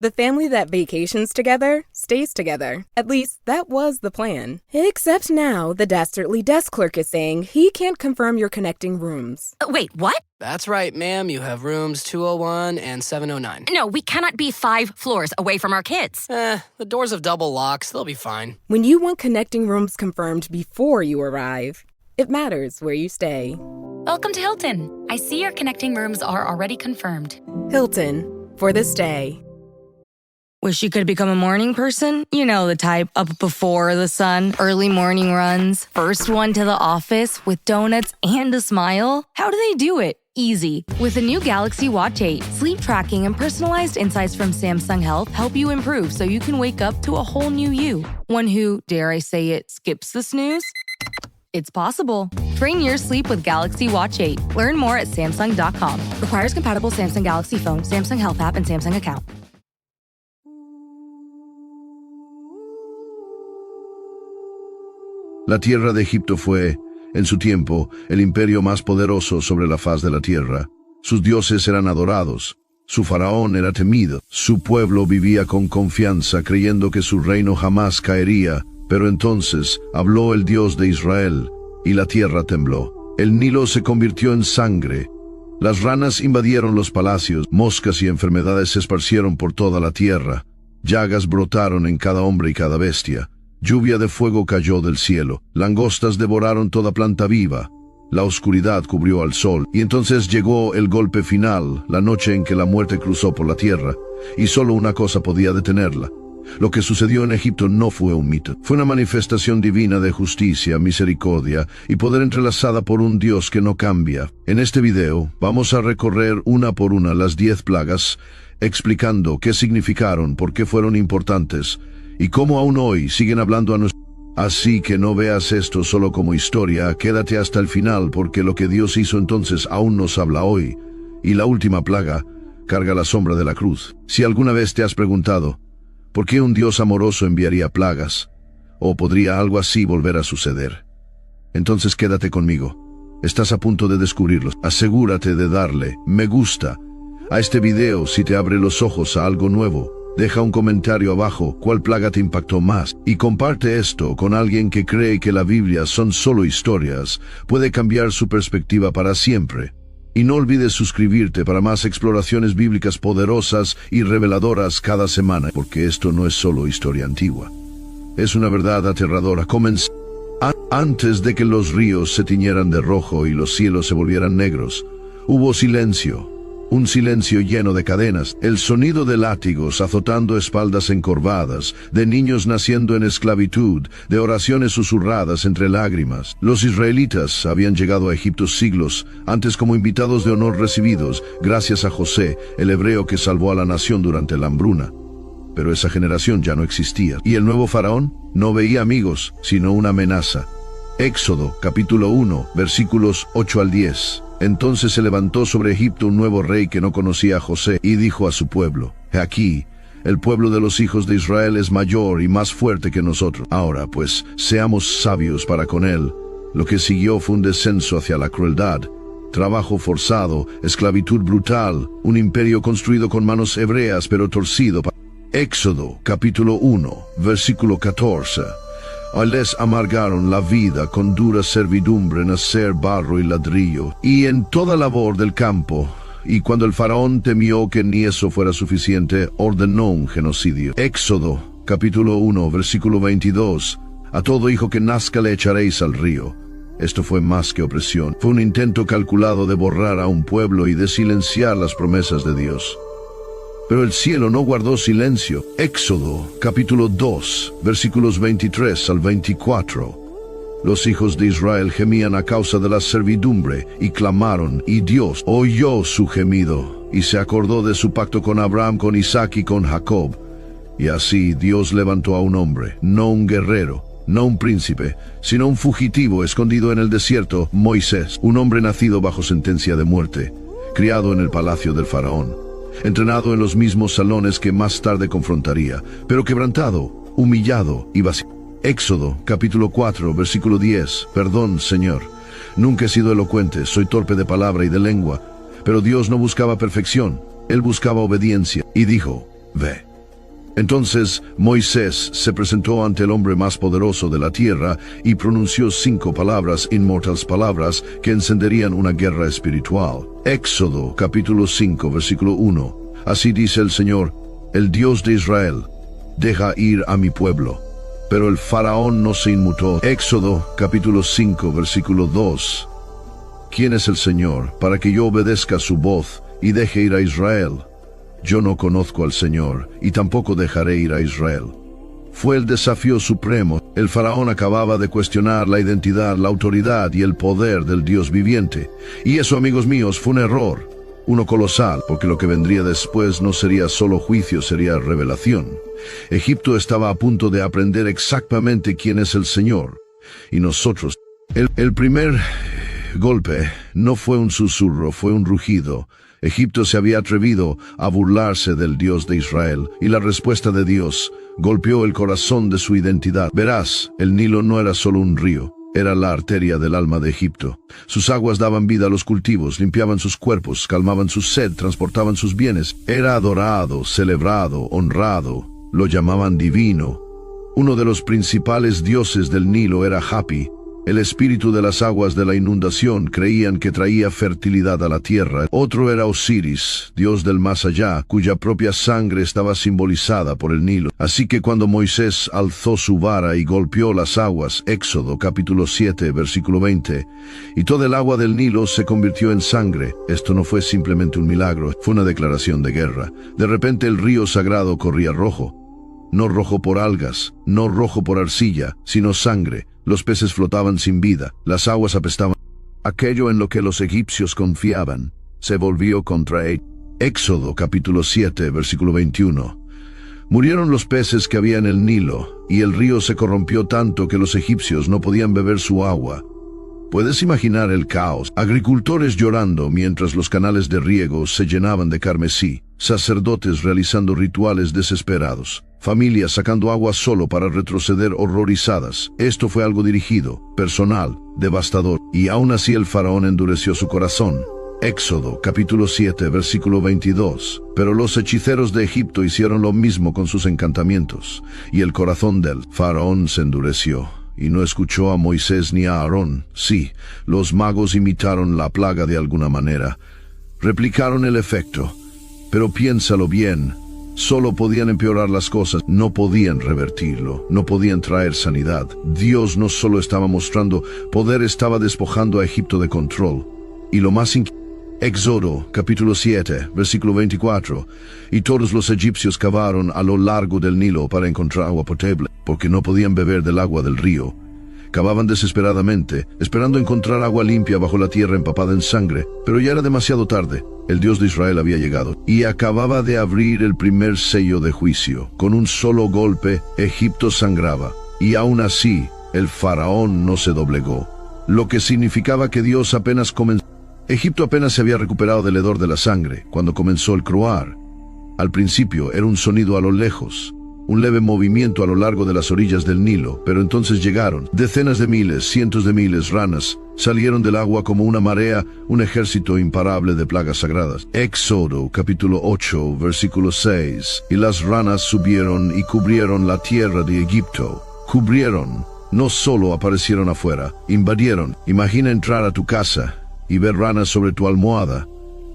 The family that vacations together stays together. At least, that was the plan. Except now, the dastardly desk clerk is saying he can't confirm your connecting rooms. Wait, what? That's right, ma'am. You have rooms 201 and 709. No, we cannot be 5 floors away from our kids. The doors have double locks. They'll be fine. When you want connecting rooms confirmed before you arrive, it matters where you stay. Welcome to Hilton. I see your connecting rooms are already confirmed. Hilton, for this day. Wish you could become a morning person? You know the type, up before the sun, early morning runs, first one to the office with donuts and a smile. How do they do it? Easy. With the new Galaxy Watch 8, sleep tracking and personalized insights from Samsung Health help you improve so you can wake up to a whole new you. One who, dare I say it, skips the snooze? It's possible. Train your sleep with Galaxy Watch 8. Learn more at Samsung.com. Requires compatible Samsung Galaxy phone, Samsung Health app, and Samsung account. La tierra de Egipto fue, en su tiempo, el imperio más poderoso sobre la faz de la tierra. Sus dioses eran adorados, su faraón era temido, su pueblo vivía con confianza creyendo que su reino jamás caería, pero entonces habló el Dios de Israel, y la tierra tembló. El Nilo se convirtió en sangre, las ranas invadieron los palacios, moscas y enfermedades se esparcieron por toda la tierra, llagas brotaron en cada hombre y cada bestia. Lluvia de fuego cayó del cielo, langostas devoraron toda planta viva, la oscuridad cubrió al sol, y entonces llegó el golpe final, la noche en que la muerte cruzó por la tierra, y solo una cosa podía detenerla. Lo que sucedió en Egipto no fue un mito, fue una manifestación divina de justicia, misericordia y poder entrelazada por un Dios que no cambia. En este video, vamos a recorrer una por una las 10 plagas, explicando qué significaron, por qué fueron importantes, y cómo aún hoy siguen hablando a nosotros. Así que no veas esto solo como historia, quédate hasta el final porque lo que Dios hizo entonces aún nos habla hoy. Y la última plaga carga la sombra de la cruz. Si alguna vez te has preguntado, ¿por qué un Dios amoroso enviaría plagas? ¿O podría algo así volver a suceder? Entonces quédate conmigo. Estás a punto de descubrirlo. Asegúrate de darle me gusta a este video si te abre los ojos a algo nuevo. Deja un comentario abajo cuál plaga te impactó más y comparte esto con alguien que cree que la Biblia son solo historias. Puede cambiar su perspectiva para siempre. Y no olvides suscribirte para más exploraciones bíblicas poderosas y reveladoras cada semana, porque esto no es solo historia antigua. Es una verdad aterradora. Antes de que los ríos se tiñeran de rojo y los cielos se volvieran negros, hubo silencio. Un silencio lleno de cadenas, el sonido de látigos azotando espaldas encorvadas, de niños naciendo en esclavitud, de oraciones susurradas entre lágrimas. Los israelitas habían llegado a Egipto siglos antes como invitados de honor recibidos, gracias a José, el hebreo que salvó a la nación durante la hambruna. Pero esa generación ya no existía, y el nuevo faraón no veía amigos, sino una amenaza. Éxodo, capítulo 1, versículos 8 al 10. Entonces se levantó sobre Egipto un nuevo rey que no conocía a José, y dijo a su pueblo, «He aquí, el pueblo de los hijos de Israel es mayor y más fuerte que nosotros. Ahora, pues, seamos sabios para con él». Lo que siguió fue un descenso hacia la crueldad, trabajo forzado, esclavitud brutal, un imperio construido con manos hebreas pero torcido. Éxodo, capítulo 1, versículo 14. Les amargaron la vida con dura servidumbre en hacer barro y ladrillo, y en toda labor del campo. Y cuando el faraón temió que ni eso fuera suficiente, ordenó un genocidio. Éxodo, capítulo 1, versículo 22. A todo hijo que nazca le echaréis al río. Esto fue más que opresión. Fue un intento calculado de borrar a un pueblo y de silenciar las promesas de Dios. Pero el cielo no guardó silencio. Éxodo, capítulo 2, versículos 23 al 24. Los hijos de Israel gemían a causa de la servidumbre y clamaron, y Dios oyó su gemido, y se acordó de su pacto con Abraham, con Isaac y con Jacob. Y así Dios levantó a un hombre, no un guerrero, no un príncipe, sino un fugitivo escondido en el desierto, Moisés, un hombre nacido bajo sentencia de muerte, criado en el palacio del faraón, entrenado en los mismos salones que más tarde confrontaría, pero quebrantado, humillado y vacío. Éxodo, capítulo 4, versículo 10. Perdón, Señor, nunca he sido elocuente, soy torpe de palabra y de lengua. Pero Dios no buscaba perfección, Él buscaba obediencia, y dijo, ve. Entonces Moisés se presentó ante el hombre más poderoso de la tierra y pronunció 5 palabras, inmortales palabras, que encenderían una guerra espiritual. Éxodo capítulo 5 versículo 1. Así dice el Señor, el Dios de Israel, deja ir a mi pueblo. Pero el faraón no se inmutó. Éxodo capítulo 5 versículo 2. ¿Quién es el Señor para que yo obedezca su voz y deje ir a Israel? Yo no conozco al Señor, y tampoco dejaré ir a Israel. Fue el desafío supremo. El faraón acababa de cuestionar la identidad, la autoridad y el poder del Dios viviente. Y eso, amigos míos, fue un error. Uno colosal, porque lo que vendría después no sería solo juicio, sería revelación. Egipto estaba a punto de aprender exactamente quién es el Señor. Y nosotros, el primer golpe no fue un susurro, fue un rugido. Egipto se había atrevido a burlarse del Dios de Israel, y la respuesta de Dios golpeó el corazón de su identidad. Verás, el Nilo no era solo un río, era la arteria del alma de Egipto. Sus aguas daban vida a los cultivos, limpiaban sus cuerpos, calmaban su sed, transportaban sus bienes. Era adorado, celebrado, honrado, lo llamaban divino. Uno de los principales dioses del Nilo era Hapi. El espíritu de las aguas de la inundación, creían que traía fertilidad a la tierra. Otro era Osiris, dios del más allá, cuya propia sangre estaba simbolizada por el Nilo. Así que cuando Moisés alzó su vara y golpeó las aguas, Éxodo capítulo 7, versículo 20, y todo el agua del Nilo se convirtió en sangre. Esto no fue simplemente un milagro, fue una declaración de guerra. De repente el río sagrado corría rojo. No rojo por algas, no rojo por arcilla, sino sangre. Los peces flotaban sin vida, las aguas apestaban. Aquello en lo que los egipcios confiaban se volvió contra ellos. Éxodo capítulo 7, versículo 21. Murieron los peces que había en el Nilo, y el río se corrompió tanto que los egipcios no podían beber su agua. ¿Puedes imaginar el caos? Agricultores llorando mientras los canales de riego se llenaban de carmesí, sacerdotes realizando rituales desesperados, familias sacando agua solo para retroceder horrorizadas. Esto fue algo dirigido, personal, devastador, y aún así el faraón endureció su corazón. Éxodo capítulo 7 versículo 22. Pero los hechiceros de Egipto hicieron lo mismo con sus encantamientos, y el corazón del faraón se endureció, y no escuchó a Moisés ni a Aarón. Sí, los magos imitaron la plaga de alguna manera, replicaron el efecto, pero piénsalo bien, solo podían empeorar las cosas, no podían revertirlo, no podían traer sanidad. Dios no solo estaba mostrando poder, estaba despojando a Egipto de control. Y lo más Éxodo capítulo 7 versículo 24. Y todos los egipcios cavaron a lo largo del Nilo para encontrar agua potable, porque no podían beber del agua del río. Cavaban desesperadamente, esperando encontrar agua limpia bajo la tierra empapada en sangre, pero ya era demasiado tarde. El Dios de Israel había llegado, y acababa de abrir el primer sello de juicio. Con un solo golpe, Egipto sangraba, y aún así, el faraón no se doblegó, lo que significaba que Dios apenas comenzó. Egipto apenas se había recuperado del hedor de la sangre cuando comenzó el croar. Al principio era un sonido a lo lejos, un leve movimiento a lo largo de las orillas del Nilo, pero entonces llegaron decenas de miles, cientos de miles, ranas, salieron del agua como una marea, un ejército imparable de plagas sagradas. Éxodo capítulo 8 versículo 6. Y las ranas subieron y cubrieron la tierra de Egipto. Cubrieron, no solo aparecieron afuera, invadieron. Imagina entrar a tu casa y ver ranas sobre tu almohada,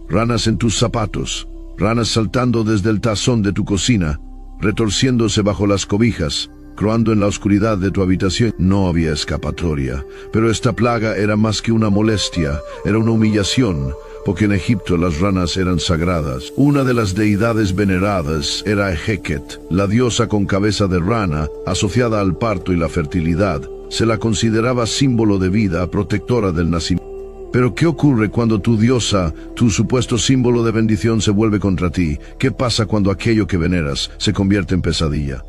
ranas en tus zapatos, ranas saltando desde el tazón de tu cocina, retorciéndose bajo las cobijas, croando en la oscuridad de tu habitación. No había escapatoria, pero esta plaga era más que una molestia, era una humillación, porque en Egipto las ranas eran sagradas. Una de las deidades veneradas era Heket, la diosa con cabeza de rana, asociada al parto y la fertilidad. Se la consideraba símbolo de vida, protectora del nacimiento. Pero ¿qué ocurre cuando tu diosa, tu supuesto símbolo de bendición, se vuelve contra ti? ¿Qué pasa cuando aquello que veneras se convierte en pesadilla?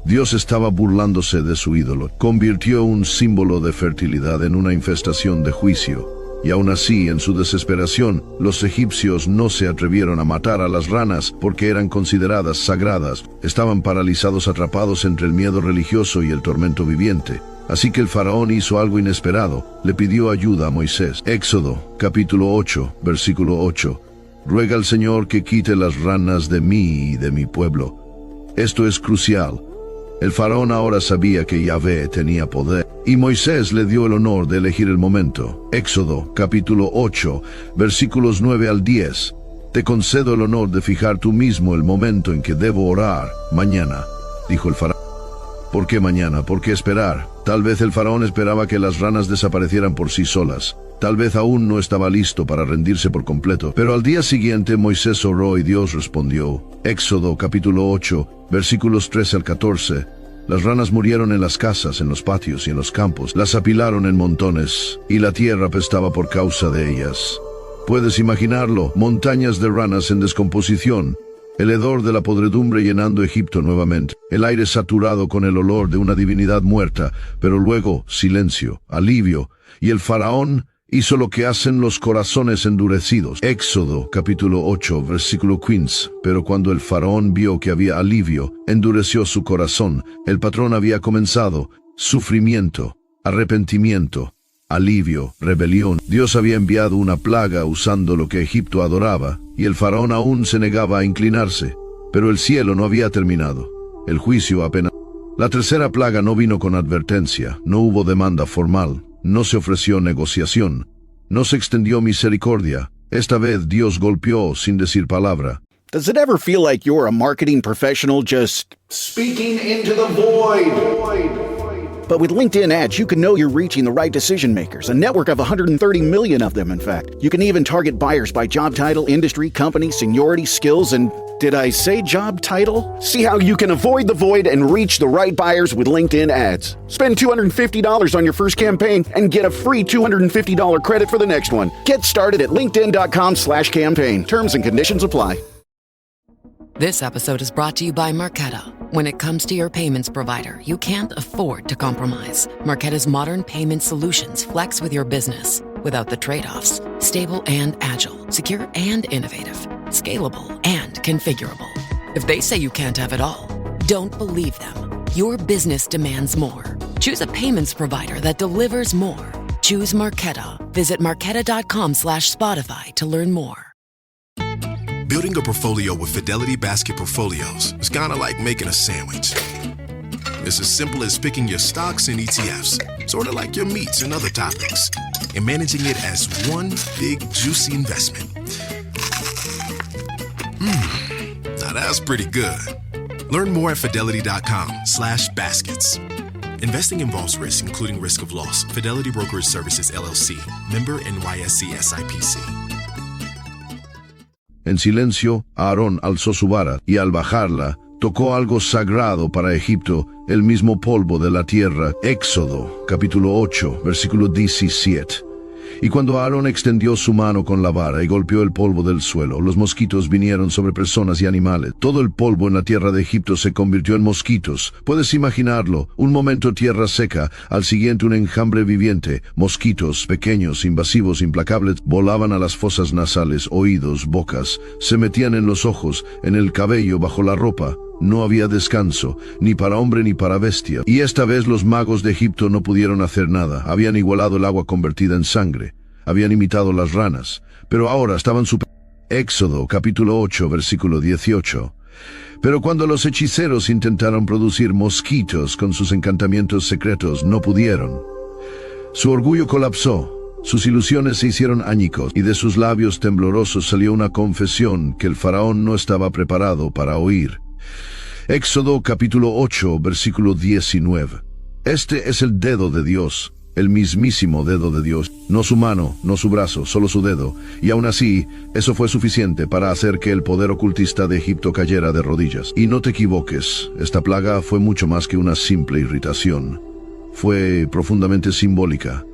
Dios estaba burlándose de su ídolo. Convirtió un símbolo de fertilidad en una infestación de juicio. Y aún así, en su desesperación, los egipcios no se atrevieron a matar a las ranas porque eran consideradas sagradas. Estaban paralizados, atrapados entre el miedo religioso y el tormento viviente. Así que el faraón hizo algo inesperado, le pidió ayuda a Moisés. Éxodo, capítulo 8, versículo 8. Ruega al Señor que quite las ranas de mí y de mi pueblo. Esto es crucial. El faraón ahora sabía que Yahvé tenía poder, y Moisés le dio el honor de elegir el momento. Éxodo, capítulo 8, versículos 9 al 10. Te concedo el honor de fijar tú mismo el momento en que debo orar. Mañana, dijo el faraón. ¿Por qué mañana? ¿Por qué esperar? Tal vez el faraón esperaba que las ranas desaparecieran por sí solas. Tal vez aún no estaba listo para rendirse por completo. Pero al día siguiente Moisés oró y Dios respondió. Éxodo capítulo 8, versículos 13 al 14. Las ranas murieron en las casas, en los patios y en los campos. Las apilaron en montones, y la tierra apestaba por causa de ellas. Puedes imaginarlo, montañas de ranas en descomposición. El hedor de la podredumbre llenando Egipto nuevamente. El aire saturado con el olor de una divinidad muerta. Pero luego, silencio, alivio, y el faraón hizo lo que hacen los corazones endurecidos. Éxodo, capítulo 8, versículo 15. Pero cuando el faraón vio que había alivio, endureció su corazón. El patrón había comenzado. Sufrimiento, arrepentimiento, alivio, rebelión. Dios había enviado una plaga usando lo que Egipto adoraba, y el faraón aún se negaba a inclinarse. Pero el cielo no había terminado. El juicio apenas. La tercera plaga no vino con advertencia, no hubo demanda formal. No se ofreció negociación. No se extendió misericordia. Esta vez Dios golpeó sin decir palabra. Does it ever feel like you're a marketing professional just speaking into the void? But with LinkedIn ads, you can know you're reaching the right decision makers, a network of 130 million of them, in fact. You can even target buyers by job title, industry, company, seniority, skills, and did I say job title? See how you can avoid the void and reach the right buyers with LinkedIn ads. Spend $250 on your first campaign and get a free $250 credit for the next one. Get started at linkedin.com/campaign. Terms and conditions apply. This episode is brought to you by Marqeta. When it comes to your payments provider, you can't afford to compromise. Marqeta's modern payment solutions flex with your business without the trade-offs. Stable and agile, secure and innovative, scalable and configurable. If they say you can't have it all, don't believe them. Your business demands more. Choose a payments provider that delivers more. Choose Marqeta. Visit marqeta.com/Spotify to learn more. Building a portfolio with Fidelity Basket Portfolios is kind of like making a sandwich. It's as simple as picking your stocks and ETFs, sort of like your meats and other toppings, and managing it as one big, juicy investment. Now that's pretty good. Learn more at Fidelity.com/baskets. Investing involves risk, including risk of loss. Fidelity Brokerage Services, LLC. Member NYSE SIPC. En silencio, Aarón alzó su vara, y al bajarla, tocó algo sagrado para Egipto, el mismo polvo de la tierra. Éxodo, capítulo 8, versículo 17. Y cuando Aarón extendió su mano con la vara y golpeó el polvo del suelo, los mosquitos vinieron sobre personas y animales. Todo el polvo en la tierra de Egipto se convirtió en mosquitos. Puedes imaginarlo, un momento tierra seca, al siguiente un enjambre viviente. Mosquitos, pequeños, invasivos, implacables, volaban a las fosas nasales, oídos, bocas. Se metían en los ojos, en el cabello, bajo la ropa. No había descanso, ni para hombre ni para bestia. Y esta vez los magos de Egipto no pudieron hacer nada. Habían igualado el agua convertida en sangre. Habían imitado las ranas. Pero ahora estaban Éxodo, capítulo 8, versículo 18. Pero cuando los hechiceros intentaron producir mosquitos con sus encantamientos secretos, no pudieron. Su orgullo colapsó. Sus ilusiones se hicieron añicos, y de sus labios temblorosos salió una confesión que el faraón no estaba preparado para oír. Éxodo capítulo 8, versículo 19. Este es el dedo de Dios, el mismísimo dedo de Dios, no su mano, no su brazo, solo su dedo. Y aún así, eso fue suficiente para hacer que el poder ocultista de Egipto cayera de rodillas. Y no te equivoques, esta plaga fue mucho más que una simple irritación. Fue profundamente simbólica.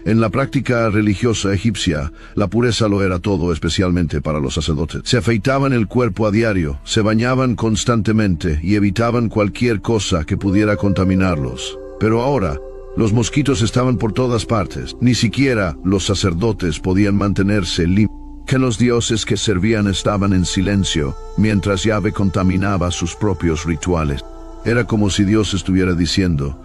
En la práctica religiosa egipcia, la pureza lo era todo, especialmente para los sacerdotes. Se afeitaban el cuerpo a diario, se bañaban constantemente y evitaban cualquier cosa que pudiera contaminarlos. Pero ahora, los mosquitos estaban por todas partes. Ni siquiera los sacerdotes podían mantenerse limpios. Que los dioses que servían estaban en silencio, mientras Yahvé contaminaba sus propios rituales. Era como si Dios estuviera diciendo: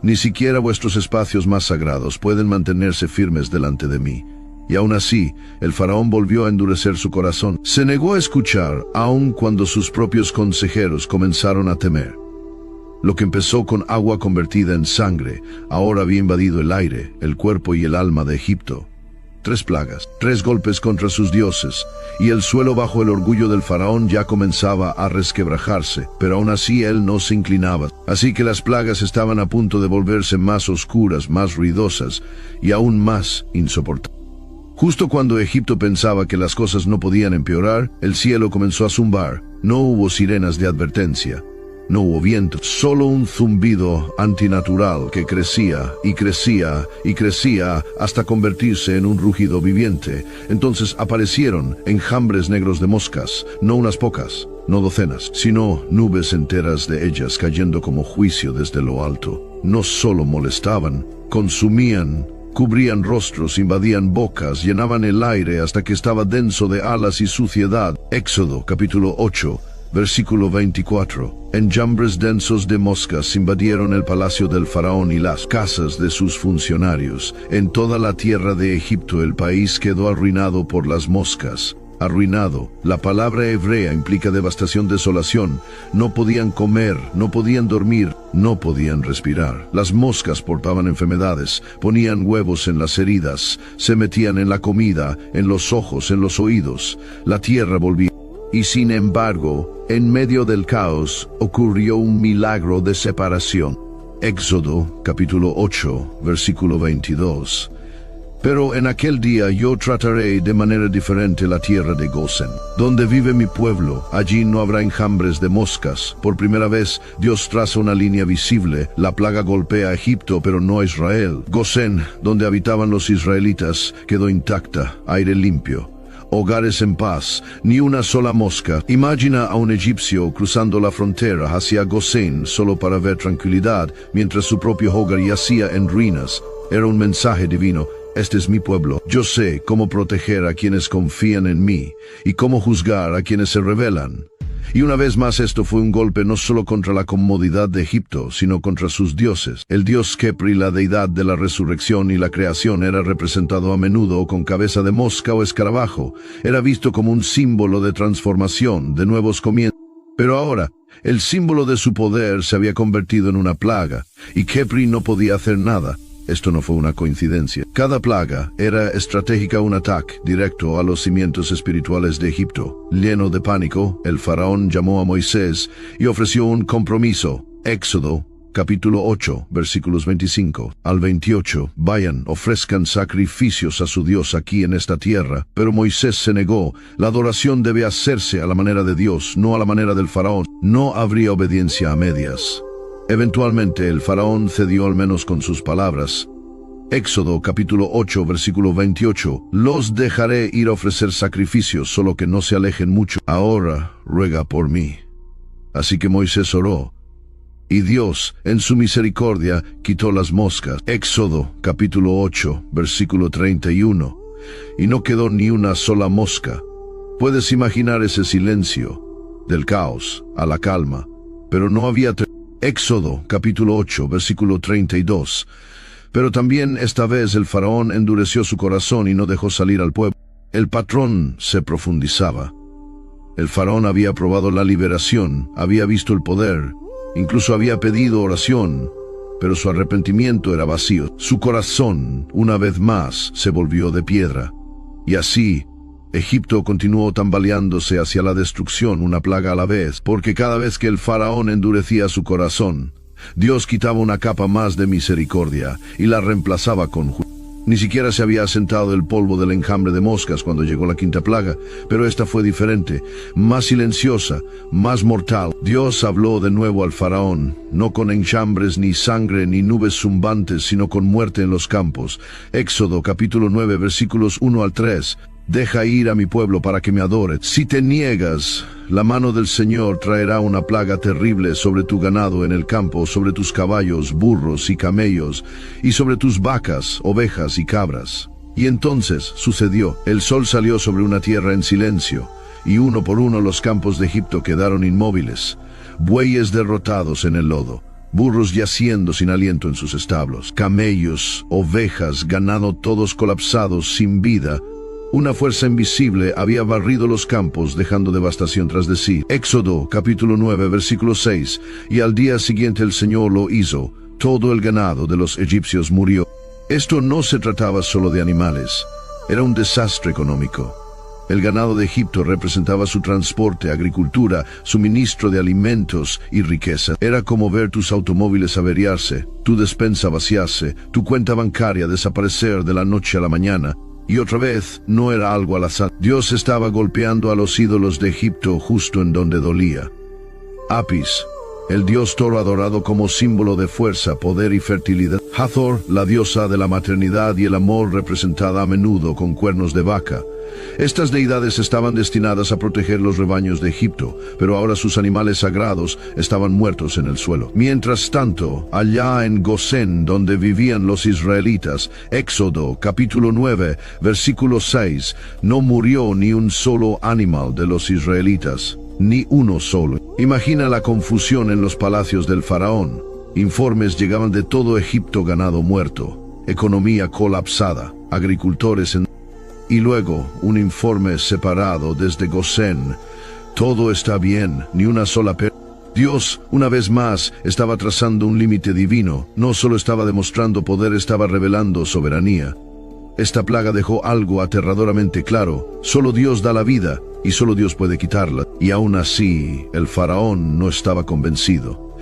ni siquiera vuestros espacios más sagrados pueden mantenerse firmes delante de mí. Y aún así, el faraón volvió a endurecer su corazón. Se negó a escuchar, aun cuando sus propios consejeros comenzaron a temer. Lo que empezó con agua convertida en sangre, ahora había invadido el aire, el cuerpo y el alma de Egipto. 3 plagas, 3 golpes contra sus dioses, y el suelo bajo el orgullo del faraón ya comenzaba a resquebrajarse, pero aún así él no se inclinaba. Así que las plagas estaban a punto de volverse más oscuras, más ruidosas y aún más insoportables. Justo cuando Egipto pensaba que las cosas no podían empeorar, el cielo comenzó a zumbar. No hubo sirenas de advertencia. No hubo viento, solo un zumbido antinatural que crecía y crecía y crecía hasta convertirse en un rugido viviente. Entonces aparecieron enjambres negros de moscas, no unas pocas, no docenas, sino nubes enteras de ellas cayendo como juicio desde lo alto. No solo molestaban, consumían, cubrían rostros, invadían bocas, llenaban el aire hasta que estaba denso de alas y suciedad. Éxodo capítulo 8. Versículo 24. Enjambres densos de moscas invadieron el palacio del faraón y las casas de sus funcionarios. En toda la tierra de Egipto el país quedó arruinado por las moscas. Arruinado. La palabra hebrea implica devastación, desolación. No podían comer, no podían dormir, no podían respirar. Las moscas portaban enfermedades, ponían huevos en las heridas, se metían en la comida, en los ojos, en los oídos. La tierra volvía. Y sin embargo, en medio del caos, ocurrió un milagro de separación. Éxodo, capítulo 8, versículo 22. Pero en aquel día yo trataré de manera diferente la tierra de Gosén, donde vive mi pueblo. Allí no habrá enjambres de moscas. Por primera vez, Dios traza una línea visible. La plaga golpea a Egipto, pero no a Israel. Gosén, donde habitaban los israelitas, quedó intacta, aire limpio. Hogares en paz, ni una sola mosca. Imagina a un egipcio cruzando la frontera hacia Gosén solo para ver tranquilidad, mientras su propio hogar yacía en ruinas. Era un mensaje divino. Este es mi pueblo. Yo sé cómo proteger a quienes confían en mí y cómo juzgar a quienes se rebelan. Y una vez más esto fue un golpe no solo contra la comodidad de Egipto, sino contra sus dioses. El dios Khepri, la deidad de la resurrección y la creación, era representado a menudo con cabeza de mosca o escarabajo. Era visto como un símbolo de transformación, de nuevos comienzos. Pero ahora, el símbolo de su poder se había convertido en una plaga, y Khepri no podía hacer nada. Esto no fue una coincidencia. Cada plaga era estratégica, un ataque directo a los cimientos espirituales de Egipto. Lleno de pánico, el faraón llamó a Moisés y ofreció un compromiso. Éxodo, capítulo 8, versículos 25 al 28. Vayan, ofrezcan sacrificios a su Dios aquí en esta tierra. Pero Moisés se negó. La adoración debe hacerse a la manera de Dios, no a la manera del faraón. No habría obediencia a medias. Eventualmente el faraón cedió, al menos con sus palabras. Éxodo capítulo 8 versículo 28. Los dejaré ir a ofrecer sacrificios, solo que no se alejen mucho. Ahora ruega por mí. Así que Moisés oró, y Dios, en su misericordia, quitó las moscas. Éxodo capítulo 8 versículo 31. Y no quedó ni una sola mosca. Puedes imaginar ese silencio, del caos a la calma, pero no había Éxodo capítulo 8 versículo 32. Pero también esta vez el faraón endureció su corazón y no dejó salir al pueblo. El patrón se profundizaba. El faraón había probado la liberación, había visto el poder, incluso había pedido oración, pero su arrepentimiento era vacío. Su corazón, una vez más, se volvió de piedra. Y así, Egipto continuó tambaleándose hacia la destrucción, una plaga a la vez, porque cada vez que el faraón endurecía su corazón, Dios quitaba una capa más de misericordia y la reemplazaba con justicia. Ni siquiera se había asentado el polvo del enjambre de moscas cuando llegó la quinta plaga, pero esta fue diferente, más silenciosa, más mortal. Dios habló de nuevo al faraón, no con enjambres, ni sangre, ni nubes zumbantes, sino con muerte en los campos. Éxodo capítulo 9 versículos 1 al 3. Deja ir a mi pueblo para que me adore. Si te niegas, la mano del Señor traerá una plaga terrible sobre tu ganado en el campo, sobre tus caballos, burros y camellos, y sobre tus vacas, ovejas y cabras. Y entonces sucedió. El sol salió sobre una tierra en silencio, y uno por uno los campos de Egipto quedaron inmóviles, bueyes derrotados en el lodo, burros yaciendo sin aliento en sus establos, camellos, ovejas, ganado todos colapsados, sin vida. Una fuerza invisible había barrido los campos, dejando devastación tras de sí. Éxodo, capítulo 9, versículo 6. Y al día siguiente el Señor lo hizo. Todo el ganado de los egipcios murió. Esto no se trataba solo de animales. Era un desastre económico. El ganado de Egipto representaba su transporte, agricultura, suministro de alimentos y riqueza. Era como ver tus automóviles averiarse, tu despensa vaciarse, tu cuenta bancaria desaparecer de la noche a la mañana. Y otra vez, no era algo al azar. Dios estaba golpeando a los ídolos de Egipto justo en donde dolía. Apis, el dios toro adorado como símbolo de fuerza, poder y fertilidad. Hathor, la diosa de la maternidad y el amor, representada a menudo con cuernos de vaca. Estas deidades estaban destinadas a proteger los rebaños de Egipto, pero ahora sus animales sagrados estaban muertos en el suelo. Mientras tanto, allá en Gosén, donde vivían los israelitas, Éxodo, capítulo 9, versículo 6, no murió ni un solo animal de los israelitas, ni uno solo. Imagina la confusión en los palacios del faraón. Informes llegaban de todo Egipto, ganado muerto, economía colapsada, agricultores en... Y luego, un informe separado desde Gosén. Todo está bien, ni una sola Dios, una vez más, estaba trazando un límite divino. No solo estaba demostrando poder, estaba revelando soberanía. Esta plaga dejó algo aterradoramente claro. Solo Dios da la vida, y solo Dios puede quitarla. Y aún así, el faraón no estaba convencido.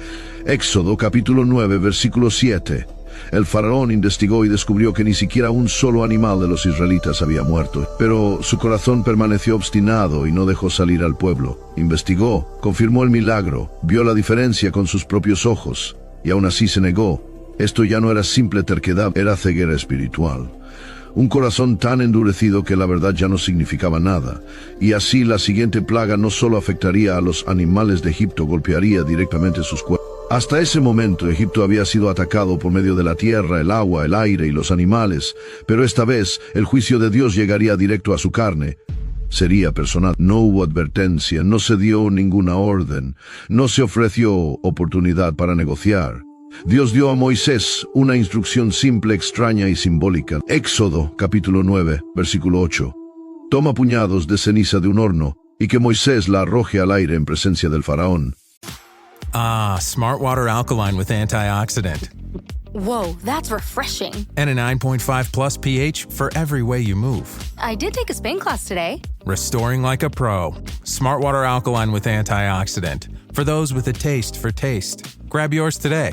Éxodo capítulo 9, versículo 7. El faraón investigó y descubrió que ni siquiera un solo animal de los israelitas había muerto. Pero su corazón permaneció obstinado y no dejó salir al pueblo. Investigó, confirmó el milagro, vio la diferencia con sus propios ojos, y aún así se negó. Esto ya no era simple terquedad, era ceguera espiritual. Un corazón tan endurecido que la verdad ya no significaba nada. Y así la siguiente plaga no solo afectaría a los animales de Egipto, golpearía directamente sus cuerpos. Hasta ese momento Egipto había sido atacado por medio de la tierra, el agua, el aire y los animales, pero esta vez el juicio de Dios llegaría directo a su carne. Sería personal. No hubo advertencia, no se dio ninguna orden, no se ofreció oportunidad para negociar. Dios dio a Moisés una instrucción simple, extraña y simbólica. Éxodo, capítulo 9, versículo 8. Toma puñados de ceniza de un horno y que Moisés la arroje al aire en presencia del faraón. Ah, Smart Water Alkaline with antioxidant. Whoa, that's refreshing. And a 9.5 plus pH for every way you move. I did take a Spain class today. Restoring like a pro. Smart Water Alkaline with antioxidant. For those with a taste for taste. Grab yours today.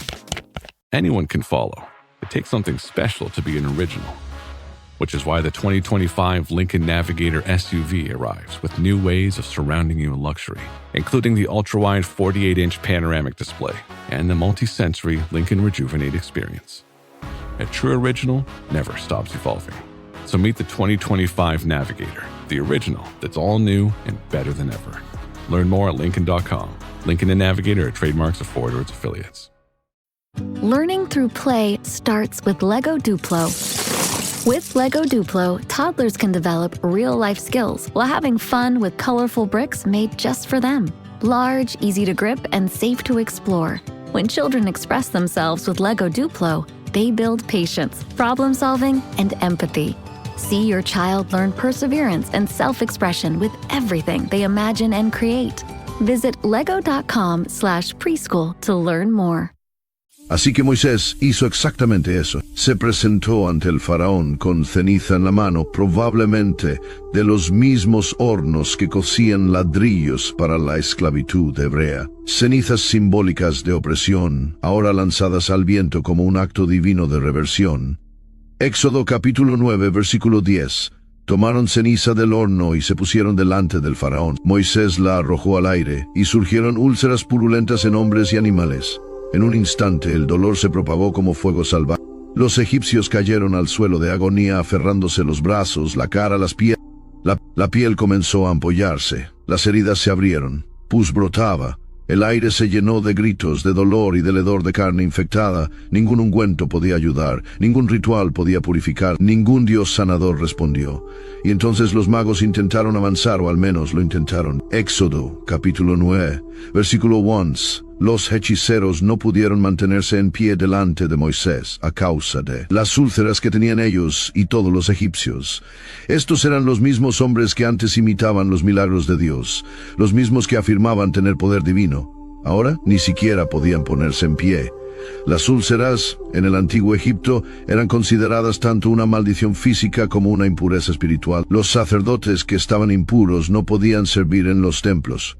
Anyone can follow. It takes something special to be an original. Which is why the 2025 Lincoln Navigator SUV arrives with new ways of surrounding you in luxury, including the ultra-wide 48-inch panoramic display and the multi-sensory Lincoln Rejuvenate experience. A true original never stops evolving. So meet the 2025 Navigator, the original that's all new and better than ever. Learn more at Lincoln.com. Lincoln and Navigator are trademarks of Ford or its affiliates. Learning through play starts with Lego Duplo. With Lego Duplo, toddlers can develop real-life skills while having fun with colorful bricks made just for them. Large, easy to grip, and safe to explore. When children express themselves with Lego Duplo, they build patience, problem-solving, and empathy. See your child learn perseverance and self-expression with everything they imagine and create. Visit lego.com/preschool to learn more. Así que Moisés hizo exactamente eso. Se presentó ante el faraón con ceniza en la mano, probablemente de los mismos hornos que cocían ladrillos para la esclavitud hebrea. Cenizas simbólicas de opresión, ahora lanzadas al viento como un acto divino de reversión. Éxodo capítulo 9, versículo 10. Tomaron ceniza del horno y se pusieron delante del faraón. Moisés la arrojó al aire, y surgieron úlceras purulentas en hombres y animales. En un instante el dolor se propagó como fuego salvaje. Los egipcios cayeron al suelo de agonía, aferrándose los brazos, la cara, las piernas. La piel comenzó a ampollarse, las heridas se abrieron, pus brotaba, el aire se llenó de gritos, de dolor y del hedor de carne infectada. Ningún ungüento podía ayudar, ningún ritual podía purificar, ningún dios sanador respondió. Y entonces los magos intentaron avanzar, o al menos lo intentaron. Éxodo, capítulo 9, versículo 11. Los hechiceros no pudieron mantenerse en pie delante de Moisés a causa de las úlceras que tenían ellos y todos los egipcios. Estos eran los mismos hombres que antes imitaban los milagros de Dios, los mismos que afirmaban tener poder divino. Ahora ni siquiera podían ponerse en pie. Las úlceras, en el antiguo Egipto, eran consideradas tanto una maldición física como una impureza espiritual. Los sacerdotes que estaban impuros no podían servir en los templos.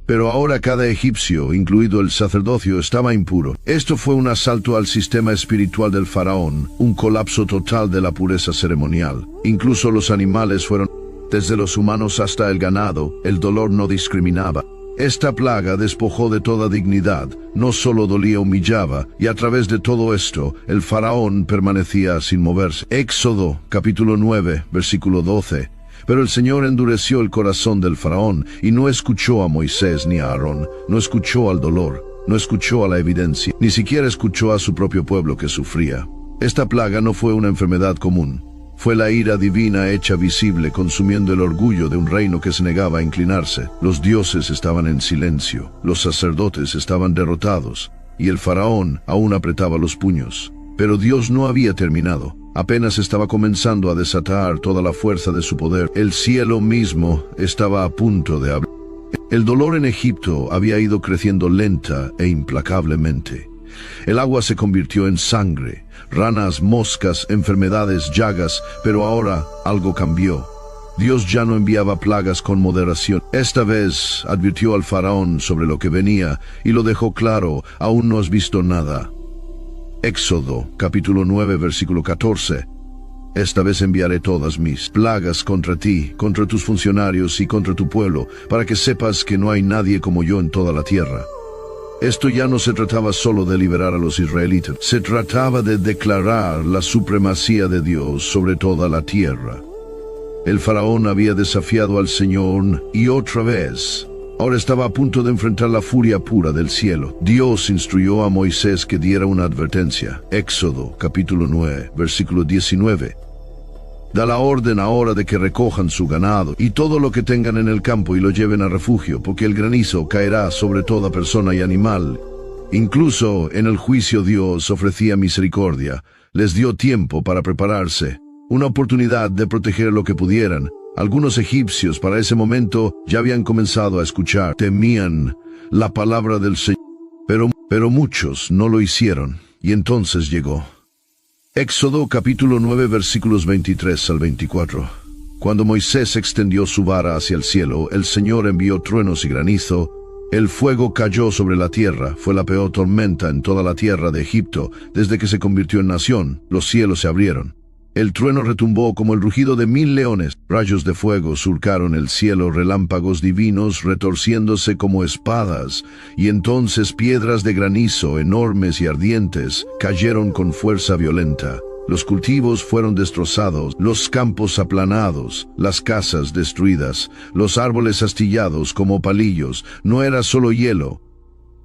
Pero ahora cada egipcio, incluido el sacerdocio, estaba impuro. Esto fue un asalto al sistema espiritual del faraón, un colapso total de la pureza ceremonial. Incluso los animales fueron, desde los humanos hasta el ganado, el dolor no discriminaba. Esta plaga despojó de toda dignidad, no solo dolía, humillaba, y a través de todo esto, el faraón permanecía sin moverse. Éxodo, capítulo 9, versículo 12. Pero el Señor endureció el corazón del faraón y no escuchó a Moisés ni a Aarón, no escuchó al dolor, no escuchó a la evidencia, ni siquiera escuchó a su propio pueblo que sufría. Esta plaga no fue una enfermedad común, fue la ira divina hecha visible, consumiendo el orgullo de un reino que se negaba a inclinarse. Los dioses estaban en silencio, los sacerdotes estaban derrotados, y el faraón aún apretaba los puños. Pero Dios no había terminado. Apenas estaba comenzando a desatar toda la fuerza de su poder. El cielo mismo estaba a punto de abrir. El dolor en Egipto había ido creciendo lenta e implacablemente. El agua se convirtió en sangre, ranas, moscas, enfermedades, llagas, pero ahora algo cambió. Dios ya no enviaba plagas con moderación. Esta vez advirtió al faraón sobre lo que venía y lo dejó claro: aún no has visto nada. Éxodo, capítulo 9, versículo 14. Esta vez enviaré todas mis plagas contra ti, contra tus funcionarios y contra tu pueblo, para que sepas que no hay nadie como yo en toda la tierra. Esto ya no se trataba solo de liberar a los israelitas, se trataba de declarar la supremacía de Dios sobre toda la tierra. El faraón había desafiado al Señor y otra vez. Ahora estaba a punto de enfrentar la furia pura del cielo. Dios instruyó a Moisés que diera una advertencia. Éxodo, capítulo 9, versículo 19. Da la orden ahora de que recojan su ganado y todo lo que tengan en el campo y lo lleven a refugio, porque el granizo caerá sobre toda persona y animal. Incluso en el juicio Dios ofrecía misericordia. Les dio tiempo para prepararse, una oportunidad de proteger lo que pudieran. Algunos egipcios para ese momento ya habían comenzado a escuchar, temían la palabra del Señor, pero muchos no lo hicieron, y entonces llegó. Éxodo capítulo 9 versículos 23 al 24. Cuando Moisés extendió su vara hacia el cielo, el Señor envió truenos y granizo, el fuego cayó sobre la tierra, fue la peor tormenta en toda la tierra de Egipto desde que se convirtió en nación, los cielos se abrieron. El trueno retumbó como el rugido de 1000 leones. Rayos de fuego surcaron el cielo, relámpagos divinos retorciéndose como espadas, y entonces piedras de granizo enormes y ardientes cayeron con fuerza violenta. Los cultivos fueron destrozados, los campos aplanados, las casas destruidas, los árboles astillados como palillos. No era solo hielo.